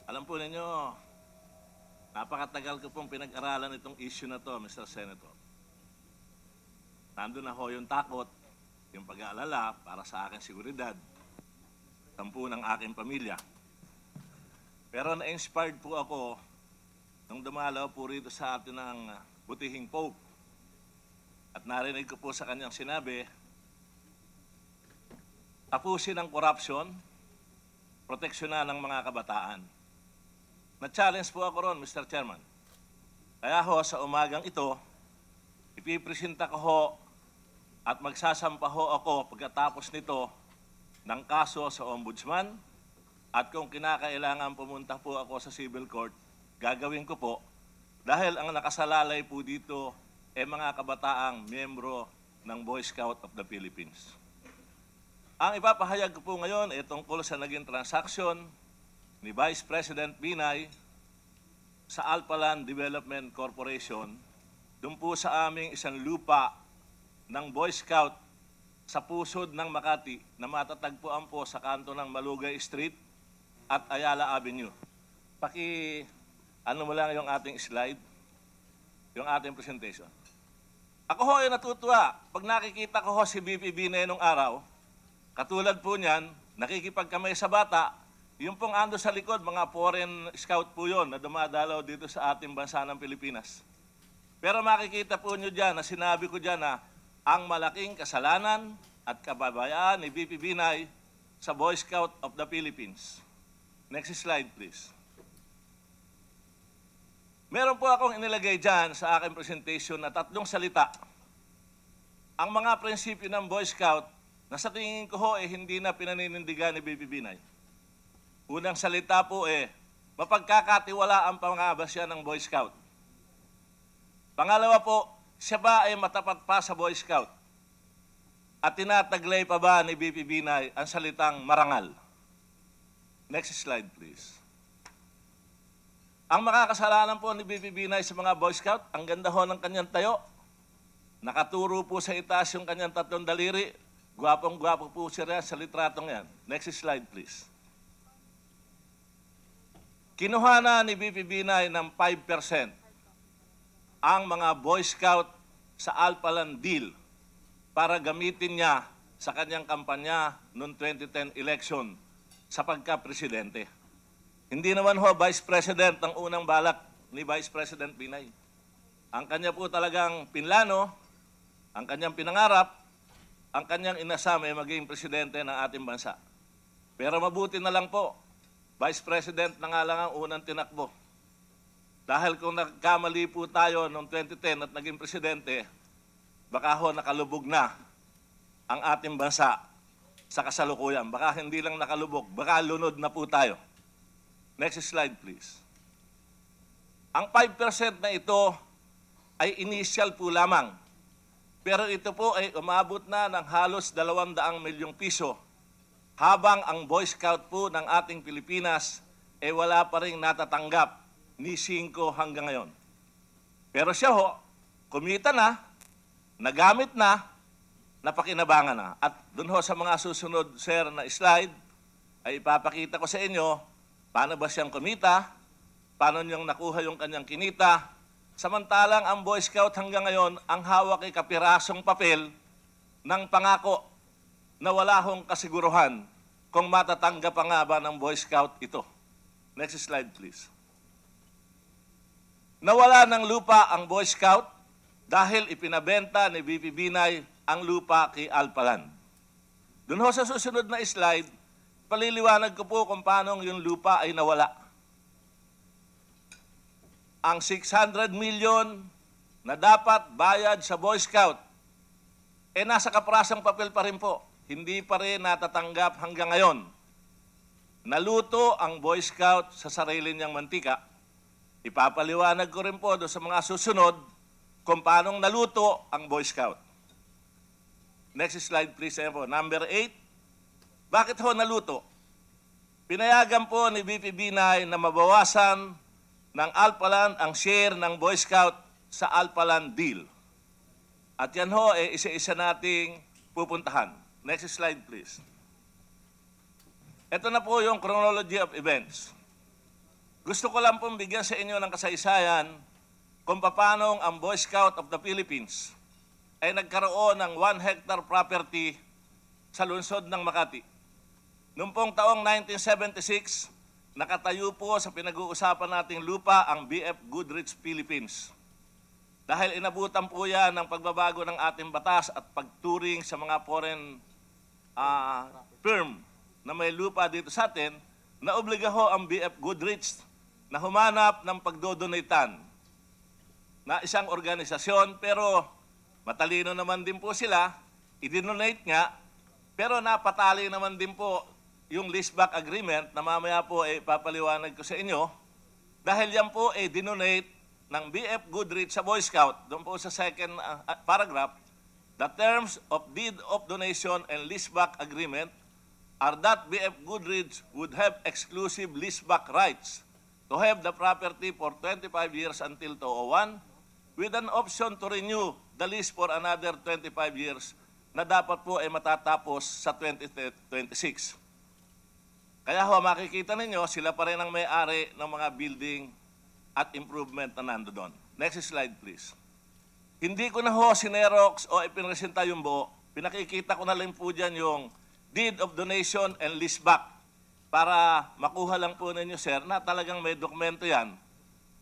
Alam po ninyo, napakatagal ko pong pinag-aralan itong issue na to, Mr. Senator. Nandun na ho yung takot, yung pag-aalala para sa aking seguridad, tampu ng aking pamilya. Pero na-inspired po ako nung dumalaw po rito sa atin ng butihing Pope. At narinig ko po sa kanyang sinabi, tapusin ang corruption, proteksyonan ng mga kabataan. Na-challenge po ako ron, Mr. Chairman. Kaya ho, sa umagang ito, ipipresenta ko ho at magsasampa ho ako pagkatapos nito ng kaso sa Ombudsman at kung kinakailangan pumunta po ako sa Civil Court, gagawin ko po dahil ang nakasalalay po dito ay mga kabataang miyembro ng Boy Scout of the Philippines. Ang ipapahayag ko po ngayon ay tungkol sa naging transaksyon ni Vice President Binay sa Alpaland Development Corporation doon po sa aming isang lupa ng Boy Scout sa pusod ng Makati na matatagpuan po sa kanto ng Malugay Street at Ayala Avenue. Ano mo lang yung ating slide, yung ating presentation. Ako ho ay natutuwa. Pag nakikita ko ho si BP Binay nung araw, katulad po niyan, nakikipagkamay sa bata, yung pong ando sa likod, mga foreign scout po yun na dumadalaw dito sa ating bansa ng Pilipinas. Pero makikita po nyo dyan na sinabi ko dyan na ang malaking kasalanan at kababayaan ni BP Binay sa Boy Scout of the Philippines. Next slide, please. Meron po akong inilagay dyan sa aking presentation na 3 salita. Ang mga prinsipyo ng Boy Scout na sa tingin ko ho hindi na pinaninindigan ni BP Binay. Unang salita po mapagkakatiwalaan pa nga ba siya ng Boy Scout? Pangalawa po, siya ba ay matapat pa sa Boy Scout? At tinataglay pa ba ni BP Binay ang salitang marangal? Next slide, please. Ang makakasalanan po ni BP Binay sa mga Boy Scout, ang ganda ho ng kanyang tayo. Nakaturo po sa itaas yung kanyang 3 daliri. Gwapong-gwapo po siya sa litratong yan. Next slide, please. Kinuha na ni BP Binay ng 5% ang mga Boy Scout sa Alpaland deal para gamitin niya sa kanyang kampanya noong 2010 election sa pagka-presidente. Hindi naman ho Vice President ang unang balak ni Vice President Binay. Ang kanya po talagang pinlano, ang kanyang pinangarap, ang kanyang inasam ay maging presidente ng ating bansa. Pero mabuti na lang po, Vice President na nga lang ang unang tinakbo. Dahil kung nagkamali po tayo noong 2010 at naging presidente, baka ho nakalubog na ang ating bansa sa kasalukuyan. Baka hindi lang nakalubog, baka lunod na po tayo. Next slide, please. Ang 5% na ito ay initial po lamang. Pero ito po ay umabot na ng halos 200 milyong piso. Habang ang Boy Scout po ng ating Pilipinas ay wala pa rin natatanggap ni 5 hanggang ngayon. Pero siya ho, kumita na, nagamit na, napakinabangan na. At dun ho sa mga susunod, sir, na slide, ay ipapakita ko sa inyo paano ba siyang kumita, paano niyang nakuha yung kanyang kinita. Samantalang ang Boy Scout hanggang ngayon, ang hawak ay kapirasong papel ng pangako na wala hong kasiguruhan kung matatanggap pa nga ba ng Boy Scout ito. Next slide, please. Nawala ng lupa ang Boy Scout dahil ipinabenta ni BP Binay ang lupa kay Alpaland. Doon ho sa susunod na slide, paliliwanag ko po kung paano yung lupa ay nawala. Ang 600 million na dapat bayad sa Boy Scout, nasa kaprasang papel pa rin po. Hindi pa rin natatanggap hanggang ngayon. Naluto ang Boy Scout sa sarili niyang mantika. Ipapaliwanag ko rin po doon sa mga susunod kung paano naluto ang Boy Scout. Next slide please. Number 8. Bakit ho naluto? Pinayagan po ni BP Binay na mabawasan ng Alpaland ang share ng Boy Scout sa Alpaland deal. At yan ho, isa-isa nating pupuntahan. Next slide, please. Ito na po yung chronology of events. Gusto ko lang pong bigyan sa inyo ng kasaysayan kung paano ang Boy Scout of the Philippines ay nagkaroon ng 1 hectare property sa lungsod ng Makati. Noong pong taong 1976, nakatayo po sa pinag-uusapan nating lupa ang BF Goodrich Philippines. Dahil inabutan po yan ng pagbabago ng ating batas at pagturing sa mga foreign firm na may lupa dito sa atin, naobliga ho ang BF Goodrich na humanap ng pagdodonatan na isang organisasyon, pero matalino naman din po sila, i-donate nga, pero napatali naman din po yung leaseback agreement na mamaya po ay papaliwanag ko sa inyo, dahil yan po ay dinonate ng BF Goodrich sa Boy Scout. Doon po sa second paragraph, the terms of deed of donation and leaseback agreement are that BF Goodrich would have exclusive leaseback rights to have the property for 25 years until 2001 with an option to renew the lease for another 25 years na dapat po ay matatapos sa 2026. Kaya ho, makikita ninyo, sila pa rin ang may-ari ng mga building at improvement na nandoon. Next slide, please. Hindi ko na ho sinerox o ipinresenta yung buo. Pinakikita ko na lang po dyan yung deed of donation and leaseback para makuha lang po ninyo, sir, na talagang may dokumento yan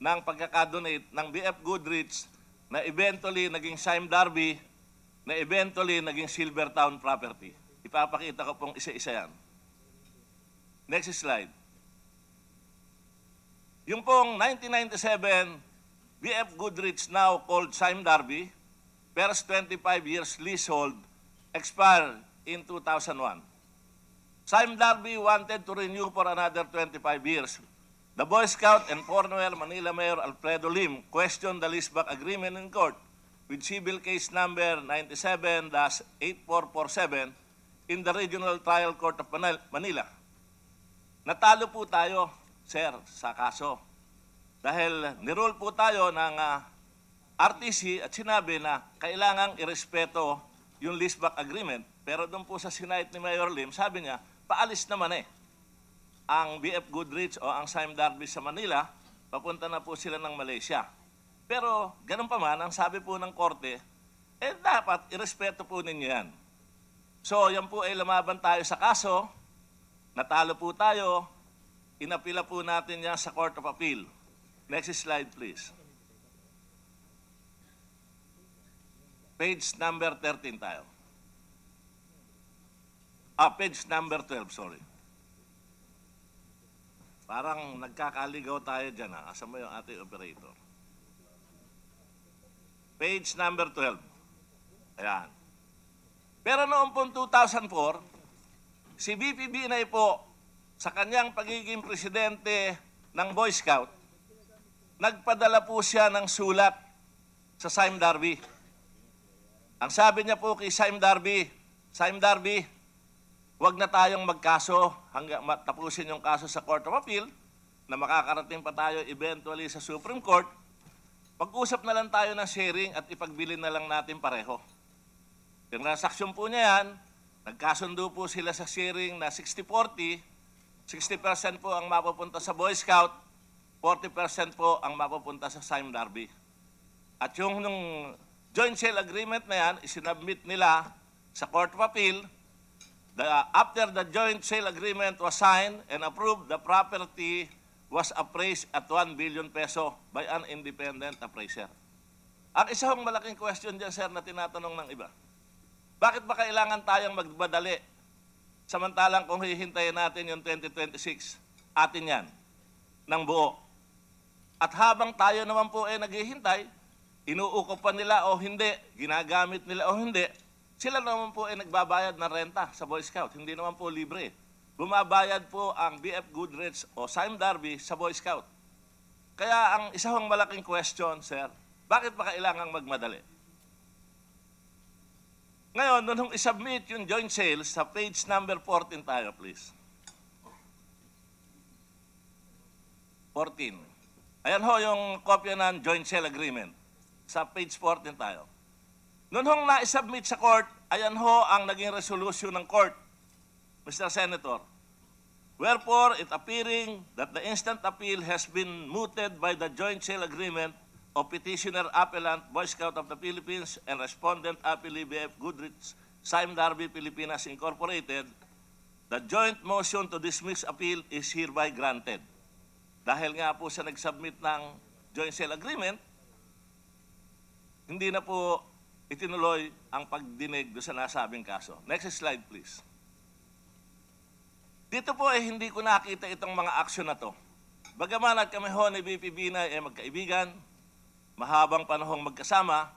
ng pagkakadonate ng BF Goodrich na eventually naging Sime Darby, na eventually naging Silvertown property. Ipapakita ko pong isa-isa yan. Next slide. Yung pong 1997, BF Goodrich, now called Sime Darby, first 25 years leasehold, expired in 2001. Sime Darby wanted to renew for another 25 years. The Boy Scout and former Manila Mayor Alfredo Lim questioned the leaseback agreement in court with civil case number 97-8447 in the Regional Trial Court of Manila. Natalo po tayo, sir, sa kaso. Dahil nirule po tayo ng RTC at sinabi na kailangang irespeto yung leaseback agreement. Pero doon po sa Senate ni Mayor Lim, sabi niya, paalis naman ang BF Goodrich o ang Sime Darby sa Manila, papunta na po sila ng Malaysia. Pero ganun pa man, ang sabi po ng korte, dapat irespeto po ninyo yan. So yan po ay lumaban tayo sa kaso, natalo po tayo, inapila po natin yan sa Court of Appeal. Next slide, please. Page number 13 tayo. Page number 12, sorry. Parang nagkakaligaw tayo dyan, ha? Asan mo yung ating operator? Page number 12. Ayan. Pero noong pong 2004, si VP Binay po, sa kanyang pagiging presidente ng Boy Scout, nagpadala po siya ng sulat sa Sime Darby. Ang sabi niya po kay Sime Darby, huwag na tayong magkaso hanggang tapusin yung kaso sa Court of Appeal na makakarating pa tayo eventually sa Supreme Court. Pag-usap na lang tayo ng sharing at ipagbili na lang natin pareho. Yung transaksyon po niya yan, nagkasundo po sila sa sharing na 60-40, 60% po ang mapupunta sa Boy Scout, 40% po ang mapupunta sa Sime Darby. At yung nung joint sale agreement na yan, isinabmit nila sa Court of Appeal. After the joint sale agreement was signed and approved, the property was appraised at 1 billion peso by an independent appraiser. Ang isa hong malaking question dyan, sir, na tinatanong ng iba. Bakit ba kailangan tayong magbadali? Samantalang kung hihintayin natin yung 2026, atin yan, ng buo. At habang tayo naman po ay naghihintay, inuukop pa nila o hindi, ginagamit nila o hindi, sila naman po ay nagbabayad ng renta sa Boy Scout. Hindi naman po libre. Bumabayad po ang BF Goodrich o Sime Darby sa Boy Scout. Kaya ang isa hong malaking question, sir, bakit ba kailangang magmadali? Ngayon, nung isubmit yung joint sales, sa page number 14 tayo, please. 14. Ayan ho yung kopya ng joint sale agreement. Sa page 14 tayo. Noon hong na-submit sa court, ayan ho ang naging resolution ng court, Mr. Senator. Wherefore, it appearing that the instant appeal has been mooted by the joint sale agreement of petitioner appellant Boy Scout of the Philippines and respondent appellee BF Goodrich Sime Darby Pilipinas Incorporated, the joint motion to dismiss appeal is hereby granted. Dahil nga po sa nag-submit ng joint sale agreement, hindi na po itinuloy ang pagdinig do sa nasabing kaso. Next slide, please. Dito po ay hindi ko nakita itong mga aksyon na to. Bagaman at kami ho ni VP Binay ay magkaibigan, mahabang panahong magkasama,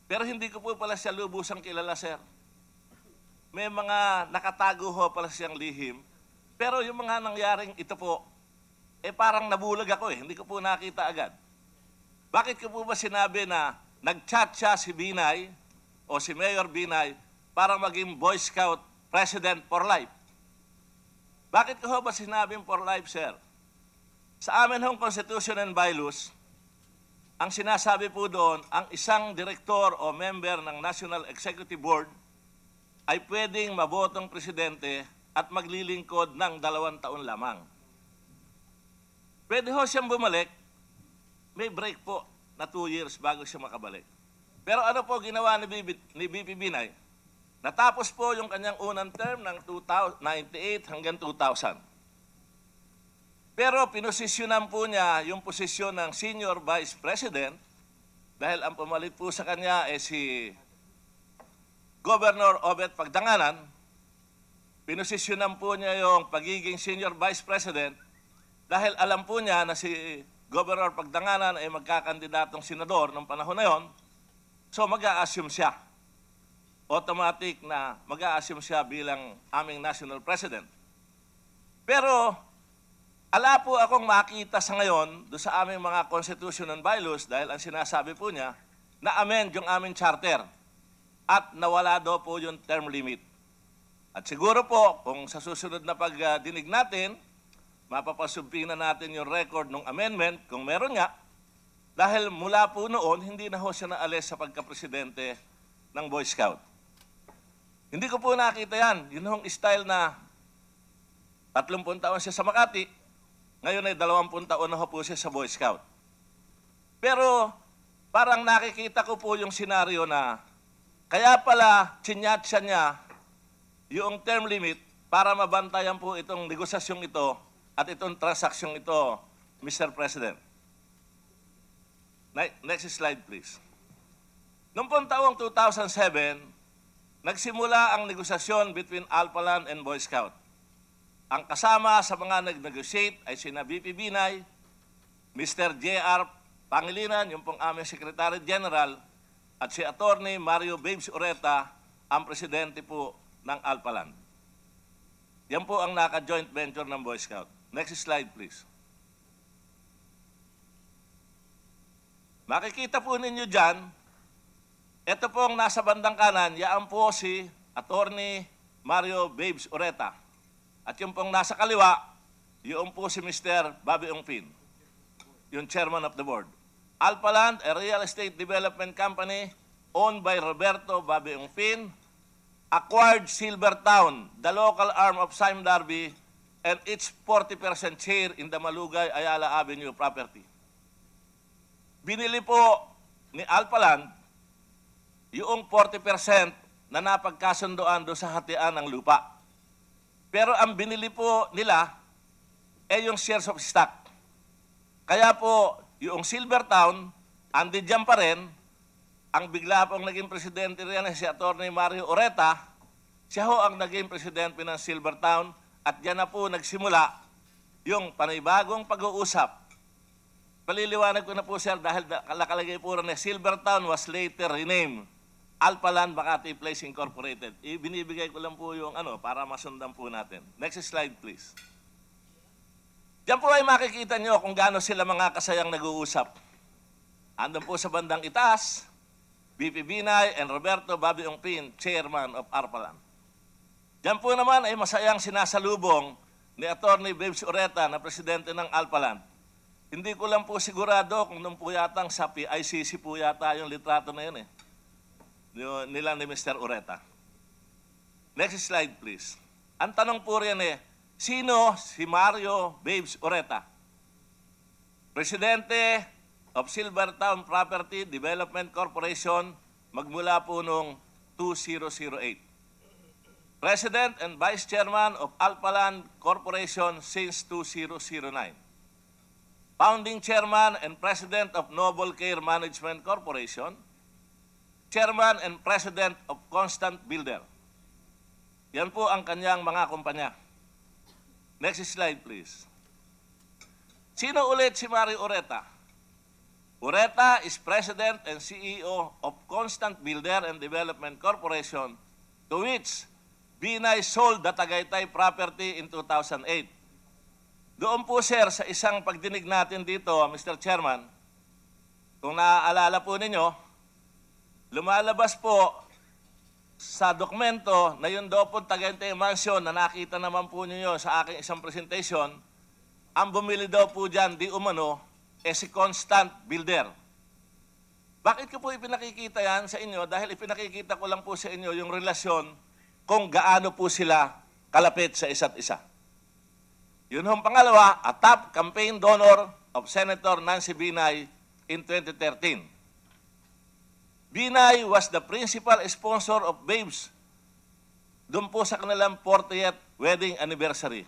pero hindi ko po pala siya lubusang kilala, sir. May mga nakatago ho pala siyang lihim, pero yung mga nangyaring ito po, parang nabulag ako hindi ko po nakita agad. Bakit ko po ba sinabi na nag-chat siya si Binay o si Mayor Binay para maging Boy Scout President for life? Bakit ko ba sinabing for life, sir? Sa amin hong Constitution and Bylaws, ang sinasabi po doon, ang isang direktor o member ng National Executive Board ay pwedeng mabotong presidente at maglilingkod ng 2 taon lamang. Pwede ho siyang bumalik, may break po na 2 years bago siya makabalik. Pero ano po ginawa ni BP Binay? Natapos po yung kanyang unang term ng 1998 hanggang 2000. Pero pinosisyonan po niya yung posisyon ng Senior Vice President dahil ang pumalit po sa kanya si Governor Obet Pagdanganan. Pinosisyonan po niya yung pagiging Senior Vice President dahil alam po niya na si Governor Pagdanganan ay magkakandidatong senador ng panahon na yon. So mag-a-assume siya. Automatic na mag-a-assume siya bilang aming National President. Pero ala po akong makita sa ngayon do sa aming mga Constitution and Bylaws dahil ang sinasabi po niya na amend yung aming charter at nawala daw po yung term limit. At siguro po kung sa susunod na pagdinig natin, mapapasumpina natin yung record ng amendment kung meron nga dahil mula po noon hindi na ho siya naalis sa pagkapresidente ng Boy Scout. Hindi ko po nakita yan. Yun hong style na 30 taon siya sa Makati, ngayon ay 20 taon na ho po siya sa Boy Scout. Pero parang nakikita ko po yung senaryo na kaya pala chinyatsa niya yung term limit para mabantayan po itong negosasyong ito at itong transaksyong ito, Mr. President. Next slide, please. Noong pong taong 2007, nagsimula ang negosasyon between Alphaland and Boy Scout. Ang kasama sa mga nag-negotiate ay sina VP Binay, Mr. J.R. Pangilinan, yung pong aming Secretary General, at si Attorney Mario Babes Ureta, ang presidente po ng Alphaland. Yan po ang naka-joint venture ng Boy Scout. Next slide, please. Makikita po ninyo dyan, ito pong nasa bandang kanan, yaan po si Attorney Mario Babes Ureta. At yung pong nasa kaliwa, yun po si Mr. Bobby Ongpin, yung chairman of the board. Alphaland, a real estate development company owned by Roberto Bobby Ongpin, acquired Silvertown, the local arm of Sime Darby, and its 40% share in the Malugay Ayala Avenue property. Binili po ni Alphaland yung 40% na napagkasundoan do sa hatian ng lupa. Pero ang binili po nila yung shares of stock. Kaya po yung Silvertown, andiyan pa rin, ang bigla pong naging presidente riyan si Attorney Mario Ureta, siya ho ang naging presidente ng Silvertown at diyan na po nagsimula yung panibagong pag-uusap. Paliliwanag ko na po, sir, dahil nakalagay po rin na Silvertown was later renamed Alphaland Makati Place Incorporated. Binibigay ko lang po yung para masundan po natin. Next slide, please. Diyan po ay makikita nyo kung gaano sila mga kasayang nag-uusap. Andun po sa bandang itaas, VP Binay and Roberto Bobby Ongpin, Chairman of Alphaland. Diyan po naman ay masayang sinasalubong ni Attorney Babes Ureta na presidente ng Alphaland. Hindi ko lang po sigurado kung nung po yatang sa PICC po yata yung litrato na yun nila ni Mr. Ureta. Next slide, please. Ang tanong po riyan Sino si Mario Babes Ureta? Presidente of Silvertown Property Development Corporation magmula po noong 2008. President and Vice Chairman of Alpaland Corporation since 2009. Founding Chairman and President of Noble Care Management Corporation. Chairman and President of Constant Builder. Yan po ang kanyang mga kumpanya. Next slide, please. Sino ulit si Mario Ureta? Ureta is President and CEO of Constant Builder and Development Corporation, to which Binay sold the Tagaytay property in 2008. Doon po, sir, sa isang pagdinig natin dito, Mr. Chairman, kung naaalala po ninyo, lumalabas po sa dokumento na yun daw po Tagaytay Mansion na nakita naman po ninyo sa aking isang presentation, ang bumili daw po dyan, di umano, si Constant Builder. Bakit ko po ipinakikita yan sa inyo? Dahil ipinakikita ko lang po sa inyo yung relasyon kung gaano po sila kalapit sa isa't isa. Yun hong pangalawa, a top campaign donor of Senator Nancy Binay in 2013. Binay was the principal sponsor of Babes doon po sa kanilang 40th wedding anniversary.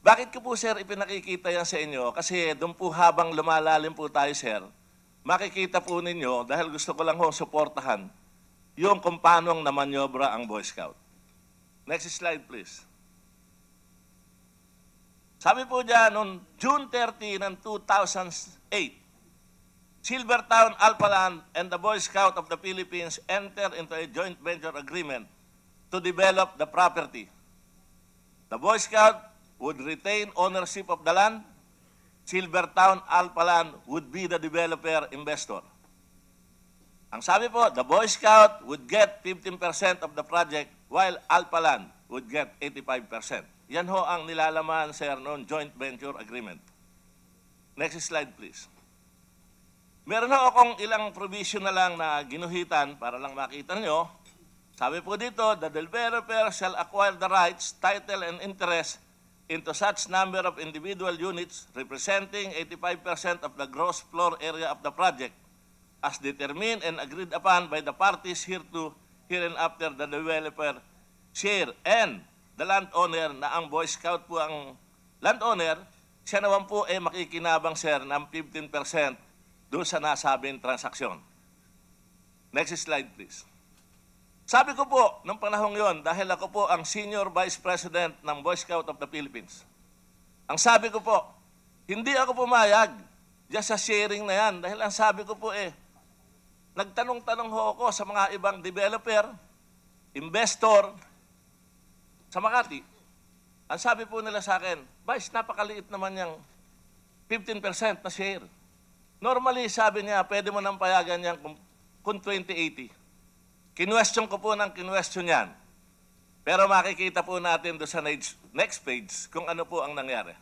Bakit ko po, sir, ipinakikita yan sa inyo? Kasi doon po habang lumalalim po tayo, sir, makikita po ninyo, dahil gusto ko lang ho suportahan, yung kung paano namanyobra ang Boy Scout. Next slide, please. Sabi po dyan, noong June 30 ng 2008, Silvertown, Alpaland, and the Boy Scout of the Philippines entered into a joint venture agreement to develop the property. The Boy Scout would retain ownership of the land. Silvertown, Alpaland would be the developer investor. Ang sabi po, the Boy Scout would get 15% of the project while Alpaland would get 85%. Yan ho ang nilalaman, sir, noong joint venture agreement. Next slide, please. Meron ho akong ilang provision na lang na ginuhitan para lang makita nyo. Sabi po dito, the developer shall acquire the rights, title, and interest into such number of individual units representing 85% of the gross floor area of the project as determined and agreed upon by the parties hereinafter the developer share and the landowner na ang Boy Scout po ang landowner, siya naman po ay makikinabang, sir, ng 15% doon sa nasabing transaksyon. Next slide, please. Sabi ko po, ng panahong yon, dahil ako po ang Senior Vice President ng Boy Scout of the Philippines, ang sabi ko po, hindi ako pumayag just sa sharing na yan. Dahil ang sabi ko po nagtanong-tanong ho ako sa mga ibang developer, investor, sa Makati. Ang sabi po nila sa akin, Vice, napakaliit naman yung 15% na share. Normally, sabi niya, pwede mo nang payagan yan kung 20-80. Kinwestiyon ko po ng kinwestiyon yan. Pero makikita po natin doon sa next page kung ano po ang nangyari.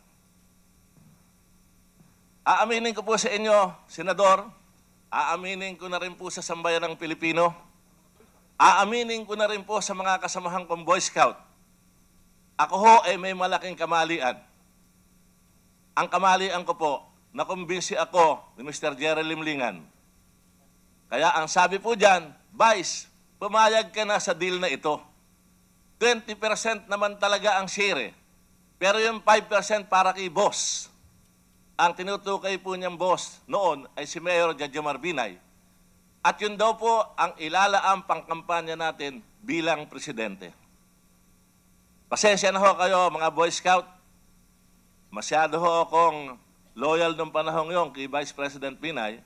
Aaminin ko po sa inyo, Senador, aaminin ko na rin po sa sambayan ng Pilipino, aaminin ko na rin po sa mga kasamahan kong Boy Scout. Ako ho ay may malaking kamalian. Ang kamalian ko po, nakumbinsi ako ni Mr. Jerry Limlingan. Kaya ang sabi po dyan, Vice, pumayag ka na sa deal na ito. 20% naman talaga ang share. Pero yung 5% para kay boss. Ang tinutukay po niyang boss noon ay si Mayor Jajamar Binay. At yun daw po ang ilalaang pangkampanya natin bilang presidente. Pasensya na ho kayo, mga Boy Scout. Masyado ho akong loyal nung panahong yon kay Vice President Binay.